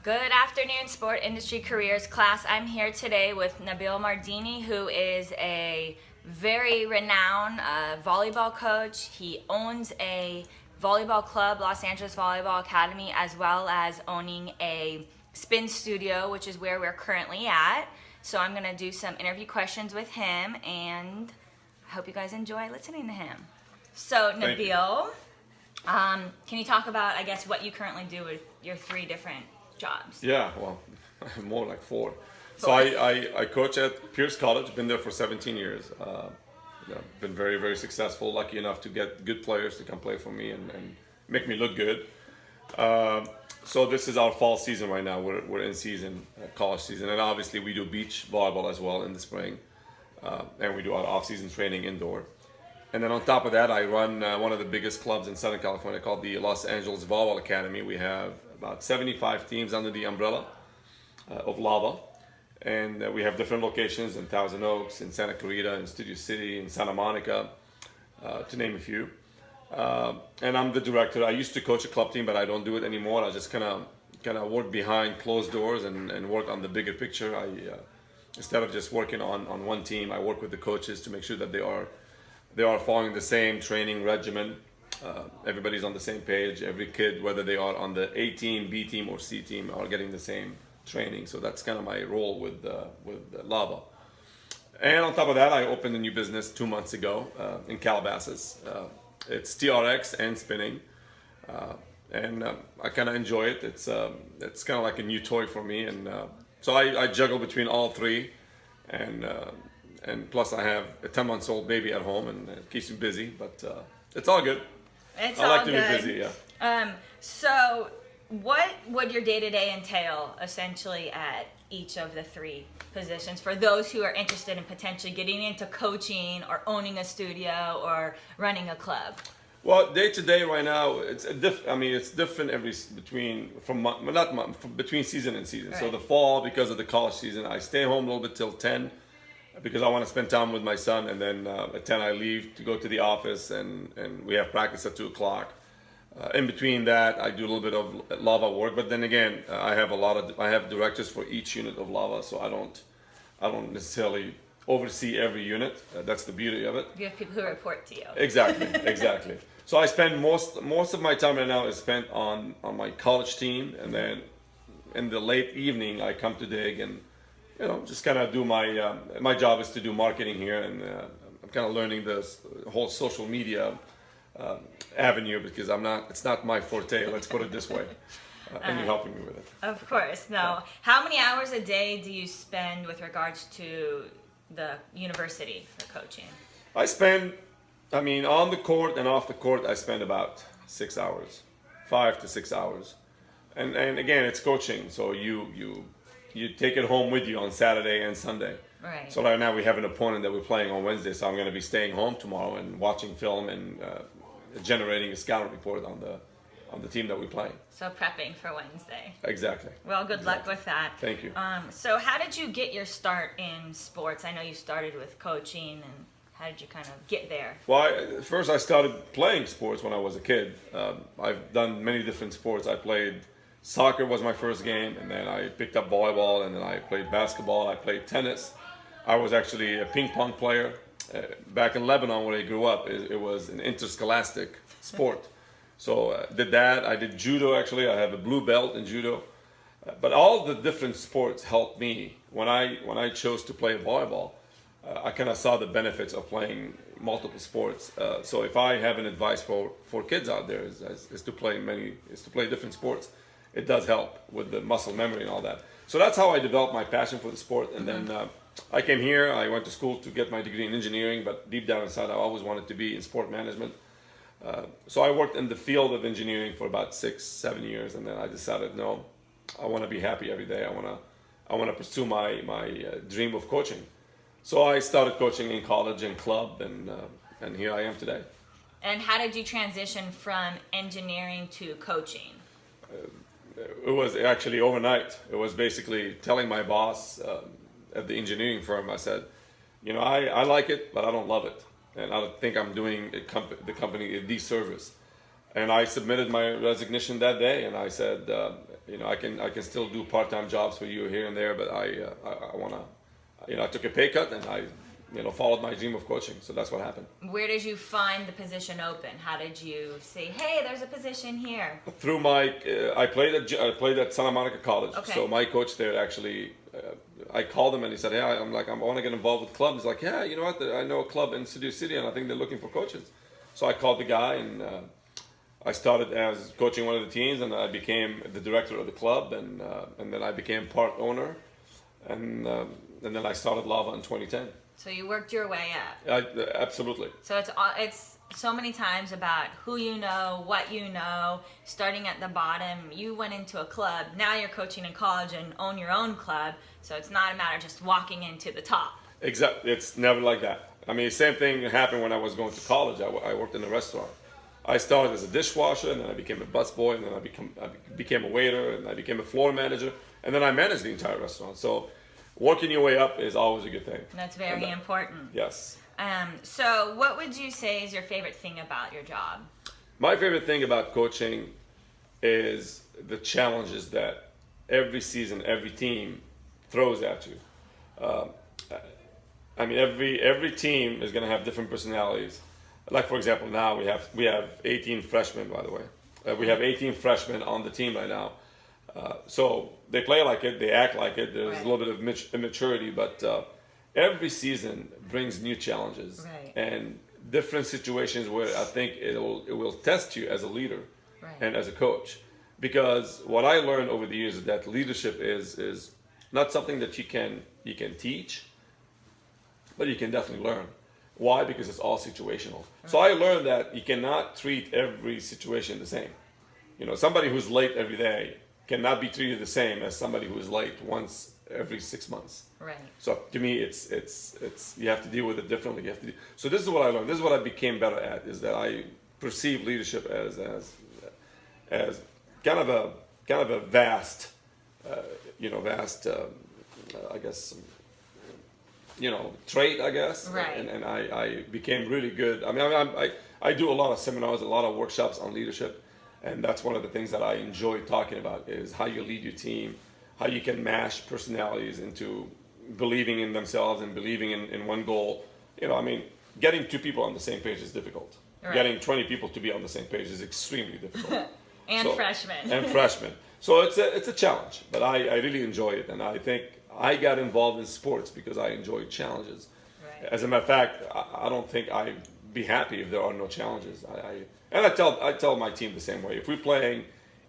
Good afternoon, Sport Industry Careers class. I'm here today with Nabil Mardini, who is a very renowned volleyball coach. He owns a volleyball club, Los Angeles Volleyball Academy, as well as owning a spin studio, which is where we're currently at. So I'm going to do some interview questions with him, and I hope you guys enjoy listening to him. So Nabil, can you talk about, I guess, what you currently do with your three different jobs? Yeah, well, more like four. So I coach at Pierce College, been there for 17 years. Been very, very successful, lucky enough to get good players to come play for me and make me look good. So this is our fall season right now. We're in season, college season, and obviously we do beach volleyball as well in the spring. And we do our off-season training indoor. And then on top of that, I run one of the biggest clubs in Southern California called the Los Angeles Volleyball Academy. We have about 75 teams under the umbrella of LAVA. And we have different locations in Thousand Oaks, in Santa Clarita, in Studio City, in Santa Monica, to name a few. And I'm the director. I used to coach a club team, but I don't do it anymore. I just kind of work behind closed doors and work on the bigger picture. Instead of just working on one team, I work with the coaches to make sure that they are following the same training regimen. Everybody's on the same page. Every kid, whether they are on the A team, B team, or C team, are getting the same training. So that's kind of my role with LAVA. And on top of that, I opened a new business 2 months ago in Calabasas. It's TRX and spinning, and I kind of enjoy it. It's kind of like a new toy for me, and so I juggle between all three, and plus I have a 10-month-old baby at home, and it keeps me busy. But it's all good. It's I all like to good. be busy, yeah. So what would your day-to-day entail essentially at each of the three positions for those who are interested in potentially getting into coaching or owning a studio or running a club? Well, day to day right now, it's different between season and season. Right. So the fall, because of the college season, I stay home a little bit till 10 because I want to spend time with my son, and then at 10 I leave to go to the office, and we have practice at 2 o'clock. In between that, I do a little bit of LAVA work, but then again, I have directors for each unit of LAVA, so I don't necessarily oversee every unit. That's the beauty of it. You have people who report to you. Exactly. So I spend most of my time right now is spent on my college team, and then in the late evening I come to dig and just kind of do my job is to do marketing here, and I'm kind of learning this whole social media avenue because it's not my forte, let's put it this way, and you're helping me with it. Of course. Now, how many hours a day do you spend with regards to the university for coaching? I spend, on the court and off the court, I spend about 6 hours, 5 to 6 hours, and again, it's coaching, so you take it home with you on Saturday and Sunday. Right. So right now we have an opponent that we're playing on Wednesday, so I'm going to be staying home tomorrow and watching film and generating a scouting report on the team that we play. So prepping for Wednesday. Exactly. Well, good luck with that. Thank you. So how did you get your start in sports? I know you started with coaching, and how did you kind of get there? Well, first I started playing sports when I was a kid. I've done many different sports. I played soccer was my first game, and then I picked up volleyball, and then I played basketball. I played tennis. I was actually a ping pong player. Back in Lebanon, where I grew up, it was an interscholastic sport. So did that. I did judo, actually. I have a blue belt in judo. But all the different sports helped me. When I chose to play volleyball, I kind of saw the benefits of playing multiple sports. So if I have an advice for kids out there is to play different sports. It does help with the muscle memory and all that. So that's how I developed my passion for the sport. And then I came here. I went to school to get my degree in engineering, but deep down inside, I always wanted to be in sport management. So I worked in the field of engineering for about 6-7 years, and then I decided, no, I want to be happy every day. I want to pursue my dream of coaching. So I started coaching in college and club, and here I am today. And how did you transition from engineering to coaching? It was actually overnight. It was basically telling my boss at the engineering firm, I said, I like it, but I don't love it. And I think I'm doing the company a disservice. And I submitted my resignation that day, and I said, I can still do part-time jobs for you here and there, but I want to, I took a pay cut and I followed my dream of coaching. So that's what happened. Where did you find the position open? How did you say, hey, there's a position here? Through I played at Santa Monica College. Okay. So my coach there actually, I called him and he said, hey, I want to get involved with clubs. He's like, yeah, you know what? I know a club in Studio City and I think they're looking for coaches. So I called the guy and I started as coaching one of the teams and I became the director of the club and then I became part owner and then I started Lava in 2010. So you worked your way up. Absolutely. So it's so many times about who you know, what you know, starting at the bottom. You went into a club, now you're coaching in college and own your own club. So it's not a matter of just walking into the top. Exactly. It's never like that. I mean, same thing happened when I was going to college. I worked in a restaurant. I started as a dishwasher, and then I became a busboy, and then I became a waiter, and I became a floor manager, and then I managed the entire restaurant. So working your way up is always a good thing. That's very important. Yes. So what would you say is your favorite thing about your job? My favorite thing about coaching is the challenges that every season, every team throws at you. I mean, every team is going to have different personalities. Like, for example, now we have 18 freshmen, by the way. We have 18 freshmen on the team right now. So they play like it, they act like it. There's a little bit of immaturity, but every season brings new challenges and different situations where I think it will test you as a leader and as a coach. Because what I learned over the years is that leadership is not something that you can teach, but you can definitely learn. Why? Because it's all situational. So I learned that you cannot treat every situation the same. Somebody who's late every day cannot be treated the same as somebody who is late once every 6 months. Right. So to me, it's you have to deal with it differently. So this is what I learned. This is what I became better at. Is that I perceive leadership as kind of a vast, I guess. Trait, I guess. Right. And I became really good. I mean, I do a lot of seminars, a lot of workshops on leadership, and that's one of the things that I enjoy talking about is how you lead your team, how you can mash personalities into believing in themselves and believing in one goal. Getting two people on the same page is difficult. Right. Getting 20 people to be on the same page is extremely difficult. And freshmen. And freshmen. So it's a challenge, but I really enjoy it, and I think I got involved in sports because I enjoy challenges. Right. As a matter of fact, I don't think I'd be happy if there are no challenges. I tell my team the same way. If we're playing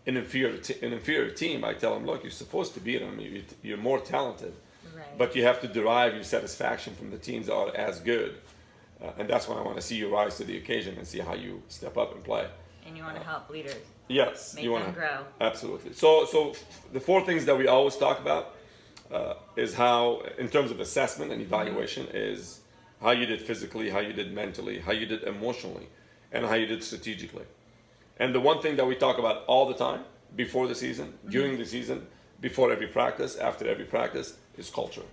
an inferior team, I tell them, look, you're supposed to beat them. You're more talented, but you have to derive your satisfaction from the teams that are as good. And that's when I want to see you rise to the occasion and see how you step up and play. And you want to help leaders. Yes, make them grow. Absolutely. So the 4 things that we always talk about is how, in terms of assessment and evaluation, is how you did physically, how you did mentally, how you did emotionally, and how you did strategically. And the one thing that we talk about all the time, before the season, during the season, before every practice, after every practice, is culture.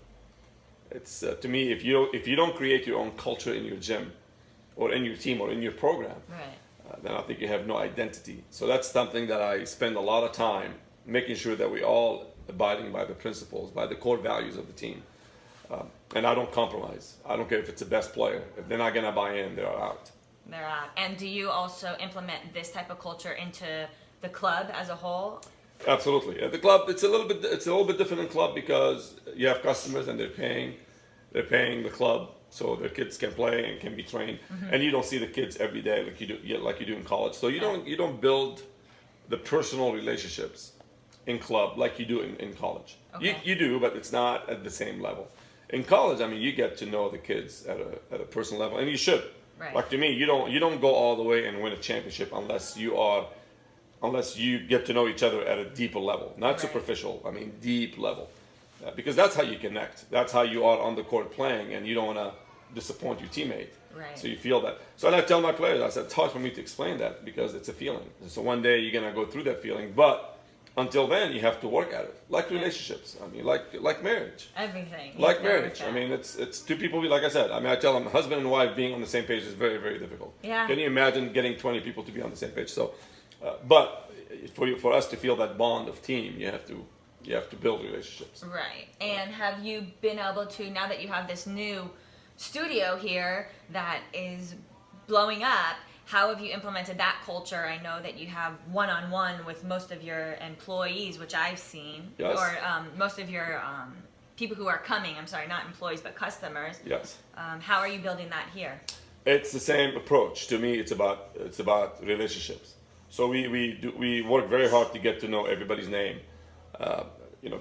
It's to me, if you don't create your own culture in your gym, or in your team, or in your program, then I think you have no identity. So that's something that I spend a lot of time making sure that we all abiding by the principles, by the core values of the team. And I don't compromise. I don't care if it's the best player. If they're not going to buy in, they're out. They're out. And do you also implement this type of culture into the club as a whole? Absolutely. At the club, it's a little bit different in club because you have customers and they're paying the club so their kids can play and can be trained. And you don't see the kids every day like you do in college. So you don't build the personal relationships in club like you do in college. Okay. You do, but it's not at the same level. In college, I mean, you get to know the kids at a personal level, and you should. Right. Like to me, you don't go all the way and win a championship unless you get to know each other at a deeper level, not superficial. I mean, deep level, because that's how you connect. That's how you are on the court playing, and you don't want to disappoint your teammate. Right. So you feel that. So I tell my players, I said, it's hard for me to explain that because it's a feeling. So one day you're gonna go through that feeling, but until then, you have to work at it, like relationships. I mean, like marriage. Everything. Like marriage. I mean, it's two people. Like I said, I mean, I tell them, husband and wife being on the same page is very, very difficult. Yeah. Can you imagine getting 20 people to be on the same page? So, but for us to feel that bond of team, you have to build relationships. Right. And have you been able to, now that you have this new studio here that is blowing up, how have you implemented that culture? I know that you have one-on-one with most of your employees, which I've seen, Yes. or most of your people who are coming. I'm sorry, not employees, but customers. Yes. How are you building that here? It's the same approach. To me, it's about relationships. So we work very hard to get to know everybody's name.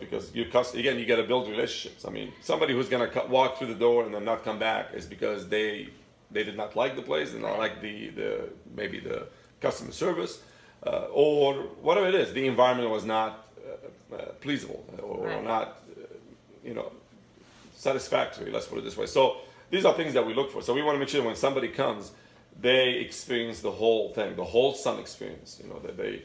Because you got to build relationships. I mean, somebody who's gonna walk through the door and then not come back is because they did not like the place, and not like maybe the customer service, or whatever it is. The environment was not pleasable or not, satisfactory. Let's put it this way. So these are things that we look for. So we want to make sure when somebody comes, they experience the whole thing, the wholesome experience. That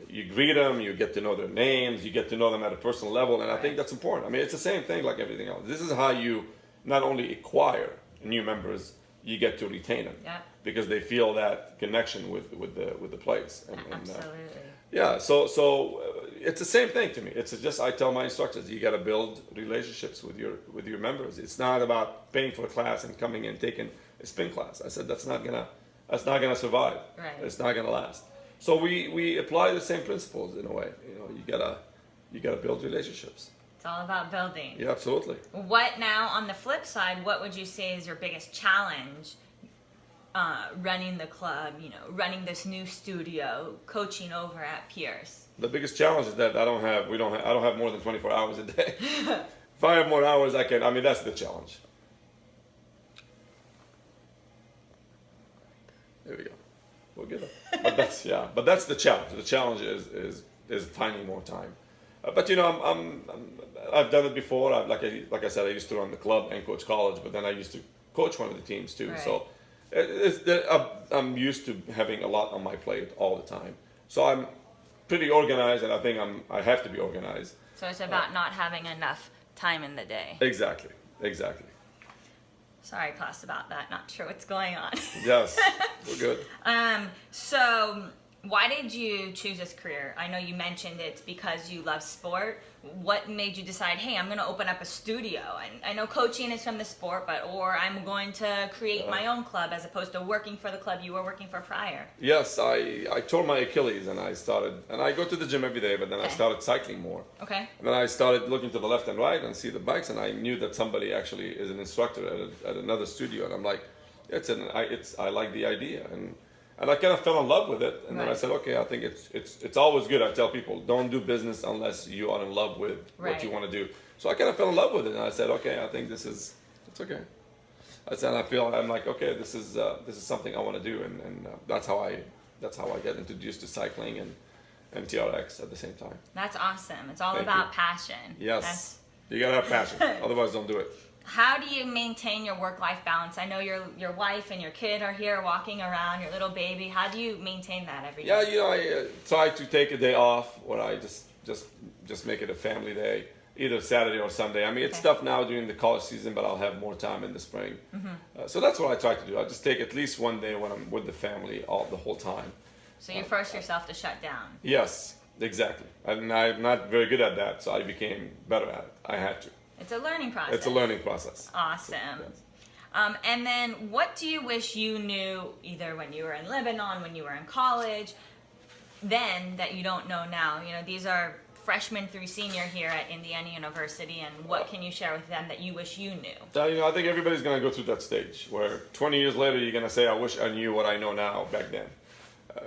you greet them, you get to know their names, you get to know them at a personal level, and I think that's important. I mean, it's the same thing like everything else. This is how you not only acquire new members, you get to retain them, because they feel that connection with the place. Absolutely. So it's the same thing to me. It's just, I tell my instructors, you got to build relationships with your members. It's not about paying for a class and coming and taking a spin class. I said that's not gonna survive. Right. It's not gonna last. So we apply the same principles in a way. You gotta build relationships. It's all about building. Yeah, absolutely. What now, on the flip side, what would you say is your biggest challenge running the club, running this new studio, coaching over at Pierce? The biggest challenge is that I don't have more than 24 hours a day. If I have more hours, that's the challenge. There we go. We'll get it. But that's the challenge. The challenge is finding more time. But I've done it before. Like I said, I used to run the club and coach college, but then I used to coach one of the teams too. Right. So I'm used to having a lot on my plate all the time. So I'm pretty organized, and I think I have to be organized. So it's about not having enough time in the day. Exactly. Sorry, class, about that. Not sure what's going on. Yes, we're good. So why did you choose this career? I know you mentioned it's because you love sport. What made you decide, hey, I'm going to open up a studio? And I know coaching is from the sport, or I'm going to create my own club as opposed to working for the club you were working for prior. Yes, I tore my Achilles, and I go to the gym every day, but then I started cycling more. Okay. And then I started looking to the left and right and see the bikes, and I knew that somebody actually is an instructor at another studio, and I'm like, I like the idea, and I kind of fell in love with it, and then I said, okay, I think it's always good. I tell people, don't do business unless you are in love with what you want to do. So I kind of fell in love with it, and I said, okay, I think it's okay. I'm like, okay, this is something I want to do, and that's how I get introduced to cycling and TRX at the same time. That's awesome. It's all about passion. Yes, you gotta have passion, otherwise don't do it. How do you maintain your work-life balance? I know your wife and your kid are here walking around, your little baby. How do you maintain that every day? Yeah, I try to take a day off, or I just make it a family day, either Saturday or Sunday. I mean, it's tough now during the college season, but I'll have more time in the spring. Mm-hmm. So that's what I try to do. I just take at least one day when I'm with the family the whole time. So you force yourself to shut down. Yes, exactly. And I'm not very good at that, so I became better at it. I had to. It's a learning process. It's a learning process. Awesome. Yes. And then what do you wish you knew either when you were in Lebanon, when you were in college, then that you don't know now? These are freshmen through senior here at Indiana University, and what can you share with them that you wish you knew? I think everybody's going to go through that stage where 20 years later you're going to say, I wish I knew what I know now back then.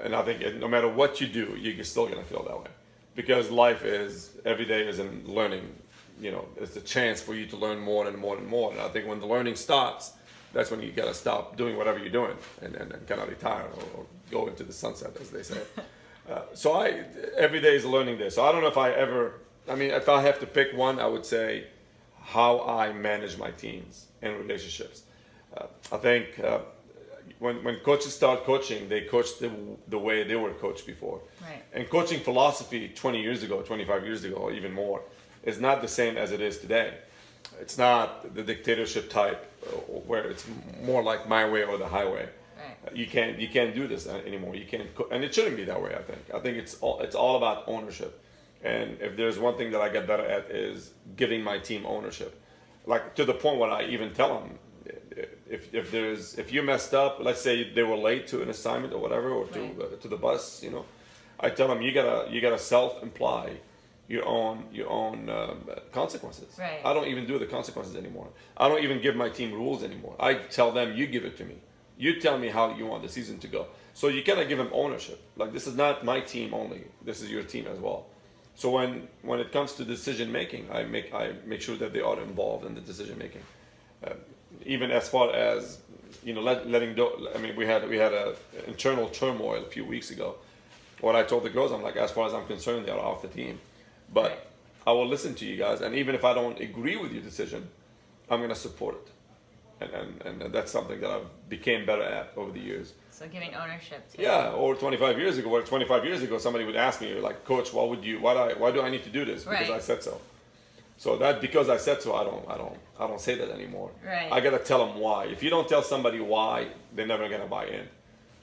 And I think no matter what you do, you're still going to feel that way. Because life every day is in learning. It's a chance for you to learn more and more and more. And I think when the learning stops, that's when you got to stop doing whatever you're doing and kind of retire or go into the sunset, as they say. So every day is a learning day. So I don't know if I have to pick one, I would say how I manage my teams and relationships. I think when coaches start coaching, they coach the way they were coached before. Right. And coaching philosophy 20 years ago, 25 years ago, or even more, is not the same as it is today. It's not the dictatorship type where it's more like my way or the highway. You can't do this anymore. You can't, and it shouldn't be that way. I think it's all about ownership. And if there's one thing that I get better at is giving my team ownership, like to the point where I even tell them, if you messed up, let's say they were late to an assignment or whatever, or to the bus, I tell them you gotta self-imply your own consequences. Right. I don't even do the consequences anymore. I don't even give my team rules anymore. I tell them, you give it to me. You tell me how you want the season to go. So you gotta give them ownership. Like, this is not my team only. This is your team as well. So when it comes to decision making, I make sure that they are involved in the decision making. Even as far as letting go. I mean, we had a internal turmoil a few weeks ago. What I told the girls, I'm like, as far as I'm concerned, they are off the team. But I will listen to you guys, and even if I don't agree with your decision, I'm gonna support it. And that's something that I've became better at over the years. So giving ownership to Yeah, or 25 years ago, 25 years ago, somebody would ask me, like, Coach, why do I need to do this? Because I said so. So that because I said so, I don't say that anymore. Right. I gotta tell them why. If you don't tell somebody why, they're never gonna buy in.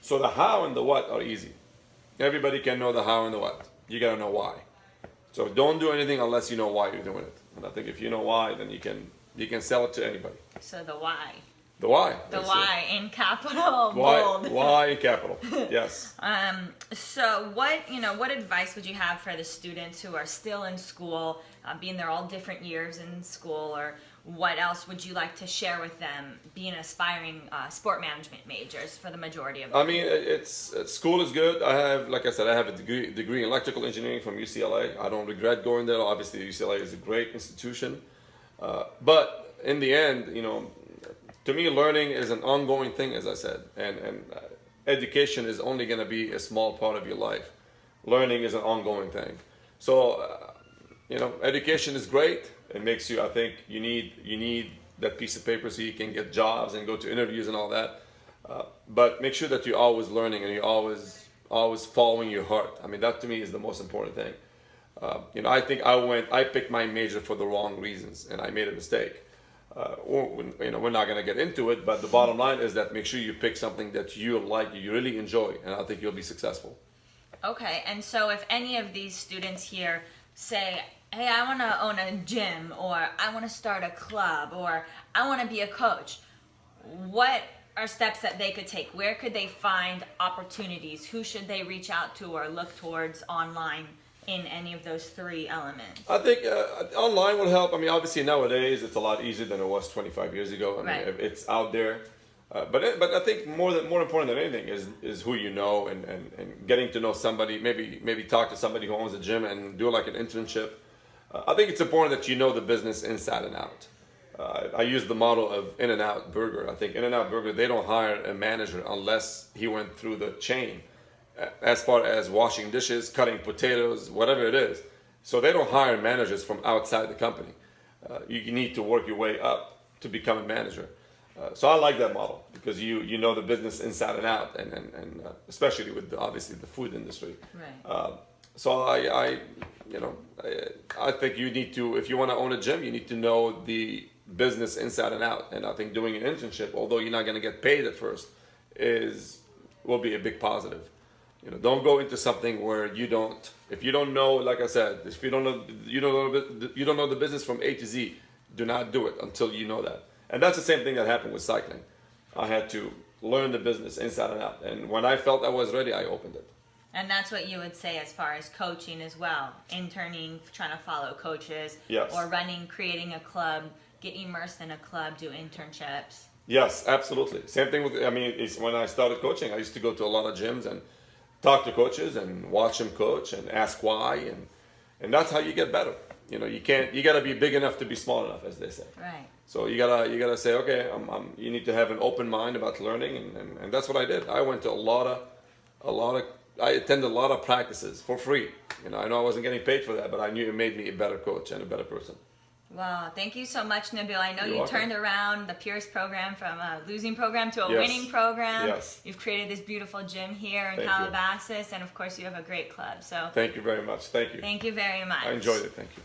So the how and the what are easy. Everybody can know the how and the what. You gotta know why. So don't do anything unless you know why you're doing it. And I think if you know why, then you can sell it to anybody. So the why. The why. The why in capital. Why? Bold. Why in capital? Yes. So what advice would you have for the students who are still in school, being there all different years in school, or what else would you like to share with them, being aspiring sport management majors for the majority of them? I mean, school is good. Like I said, I have a degree in electrical engineering from UCLA. I don't regret going there. Obviously, UCLA is a great institution. But in the end, to me, learning is an ongoing thing, as I said, and education is only going to be a small part of your life. Learning is an ongoing thing. So, education is great. It makes you. I think you need that piece of paper so you can get jobs and go to interviews and all that. But make sure that you're always learning and you're always following your heart. I mean, that to me is the most important thing. I think I picked my major for the wrong reasons, and I made a mistake. We're not going to get into it, but the bottom line is that make sure you pick something that you like, you really enjoy, and I think you'll be successful. Okay, and so if any of these students here say, hey, I want to own a gym, or I want to start a club, or I want to be a coach, what are steps that they could take? Where could they find opportunities? Who should they reach out to or look towards online in any of those three elements? I think online will help. I mean, obviously nowadays it's a lot easier than it was 25 years ago. I mean, it's out there. But I think more important than anything is who you know and getting to know somebody. Maybe talk to somebody who owns a gym and do like an internship. I think it's important that you know the business inside and out. I use the model of In-N-Out Burger. I think In-N-Out Burger, they don't hire a manager unless he went through the chain. As far as washing dishes, cutting potatoes, whatever it is. So they don't hire managers from outside the company. You need to work your way up to become a manager. So I like that model because you know the business inside and out, and especially with obviously the food industry. Right. So I think you need to, if you want to own a gym, you need to know the business inside and out. And I think doing an internship, although you're not going to get paid at first, will be a big positive. Don't go into something where if you don't know, like I said, if you don't know the business from A to Z, do not do it until you know that. And that's the same thing that happened with cycling. I had to learn the business inside and out. And when I felt I was ready, I opened it. And that's what you would say as far as coaching as well. Interning, trying to follow coaches. Yes. Or creating a club, get immersed in a club, do internships. Yes, absolutely. Same thing when I started coaching, I used to go to a lot of gyms and talk to coaches and watch them coach and ask why, and that's how you get better. You got to be big enough to be small enough, as they say. Right. So you gotta say, okay, you need to have an open mind about learning, and that's what I did. I went to I attended a lot of practices for free. I know I wasn't getting paid for that, but I knew it made me a better coach and a better person. Well, thank you so much, Nabil. I know You're you welcome. turned around the Pierce program from a losing program to a winning program. Yes. You've created this beautiful gym here in Thank Calabasas, and of course you have a great club. So Thank you very much. Thank you. Thank you very much. I enjoyed it. Thank you.